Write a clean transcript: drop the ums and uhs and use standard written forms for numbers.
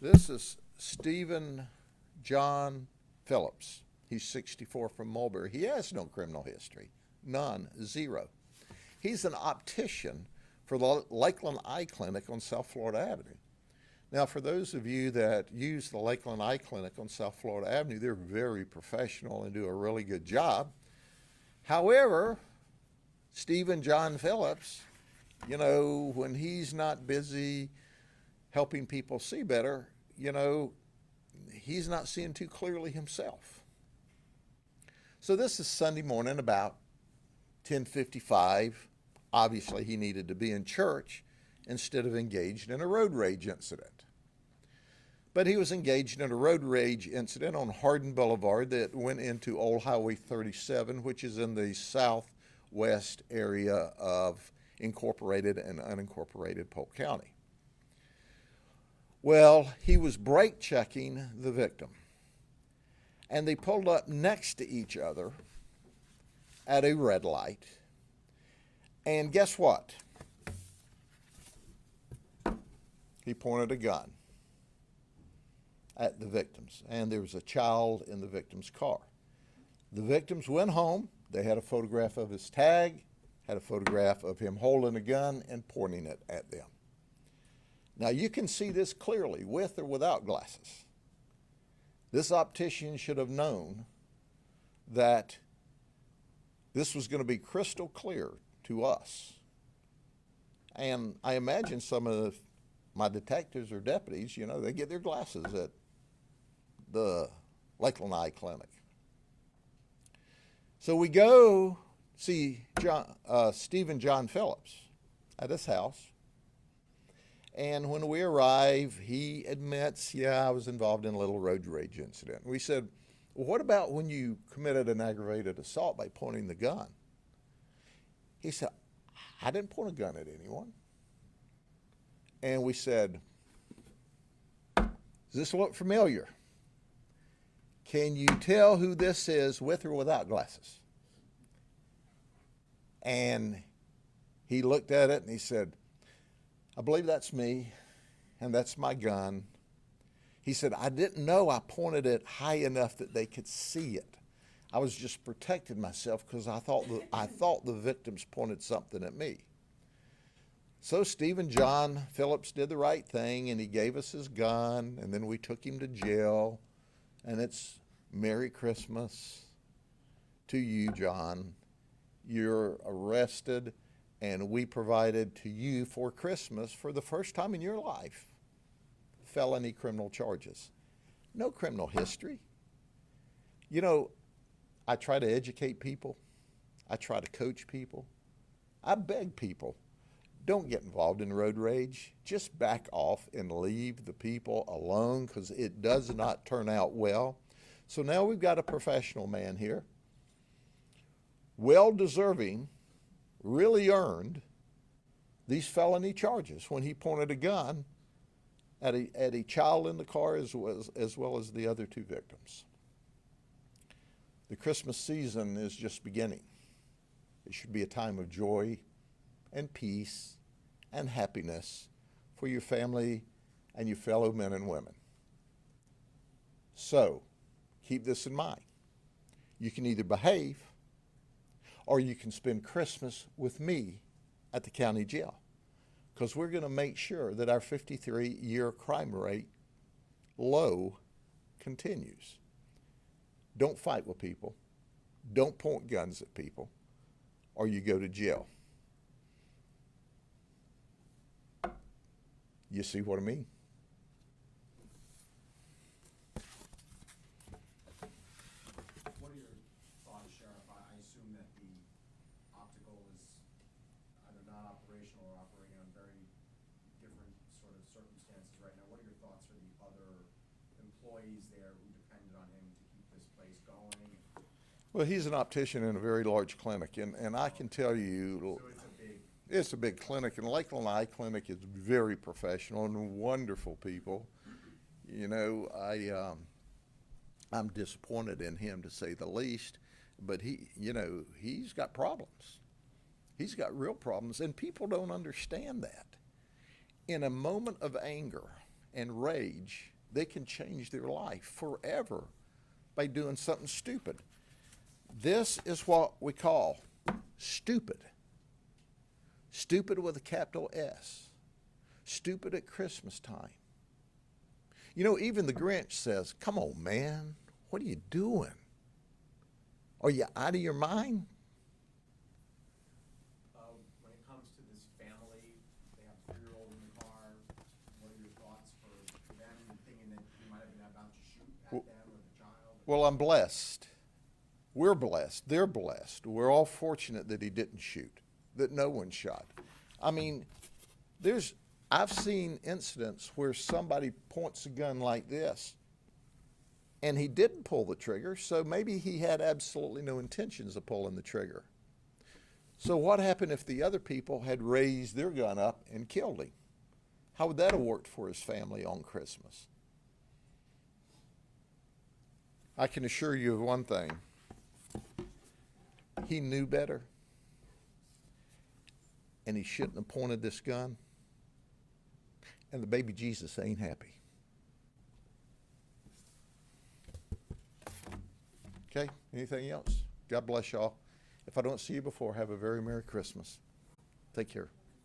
This is Stephen John Phillips. He's 64 from Mulberry. He has no criminal history. None. Zero. He's an optician for the Lakeland Eye Clinic on South Florida Avenue. Now, for those of you that use the Lakeland Eye Clinic on South Florida Avenue, they're very professional and do a really good job. However, Stephen John Phillips, you know, when he's not busy helping people see better, you know, he's not seeing too clearly himself. So this is Sunday morning about 10:55. Obviously, he needed to be in church instead of engaged in a road rage incident. But he was engaged in a road rage incident on Hardin Boulevard that went into Old Highway 37, which is in the southwest area of incorporated and unincorporated Polk County. Well, he was brake checking the victim, and they pulled up next to each other at a red light. And guess what? He pointed a gun at the victims, and there was a child in the victim's car. The victims went home. They had a photograph of his tag, had a photograph of him holding a gun and pointing it at them. Now, you can see this clearly with or without glasses. This optician should have known that this was going to be crystal clear to us. And I imagine some of my detectives or deputies, you know, they get their glasses at the Lakeland Eye Clinic. So we go see Stephen John Phillips at his house. And when we arrive, he admits, yeah, I was involved in a little road rage incident. We said, well, what about when you committed an aggravated assault by pointing the gun? He said, I didn't point a gun at anyone. And we said, does this look familiar? Can you tell who this is with or without glasses? And he looked at it and he said, I believe that's me, and that's my gun. He said, I didn't know I pointed it high enough that they could see it. I was just protecting myself because I thought the victims pointed something at me. So Stephen John Phillips did the right thing, and he gave us his gun, and then we took him to jail, and it's Merry Christmas to you, John. You're arrested, and we provided to you for Christmas, for the first time in your life, felony criminal charges. No criminal history. You know, I try to educate people. I try to coach people. I beg people, don't get involved in road rage. Just back off and leave the people alone, because it does not turn out well. So now we've got a professional man here, well-deserving, really earned these felony charges when he pointed a gun at a child in the car as well as the other two victims. The Christmas season is just beginning. It should be a time of joy and peace and happiness for your family and your fellow men and women. So, keep this in mind. You can either behave or you can spend Christmas with me at the county jail, because we're going to make sure that our 53-year crime rate low continues. Don't fight with people. Don't point guns at people, or you go to jail. You see what I mean? What are your thoughts, Sheriff? I assume that the optical is either not operational or operating on very different sort of circumstances right now. What are your thoughts for the other employees there who depended on him to keep this place going? Well, he's an optician in a very large clinic, and I can tell you, So it's a big clinic, and Lakeland Eye Clinic is very professional and wonderful people. You know, I'm disappointed in him, to say the least, but he's got problems. He's got real problems, and people don't understand that. In a moment of anger and rage, they can change their life forever by doing something stupid. This is what we call stupid. Stupid with a capital S. Stupid at Christmas time. You know, even the Grinch says, come on, man, what are you doing? Are you out of your mind? When it comes to this family, they have a 3-year-old in the car. What are your thoughts for them thinking that he might have been about to shoot at them or the child? Well, I'm blessed. We're blessed. They're blessed. We're all fortunate that he didn't shoot, that no one shot. I mean, I've seen incidents where somebody points a gun like this and he didn't pull the trigger, so maybe he had absolutely no intentions of pulling the trigger. So what happened if the other people had raised their gun up and killed him? How would that have worked for his family on Christmas? I can assure you of one thing. He knew better, and he shouldn't have pointed this gun, and the baby Jesus ain't happy. Okay, anything else? God bless y'all. If I don't see you before, have a very Merry Christmas. Take care.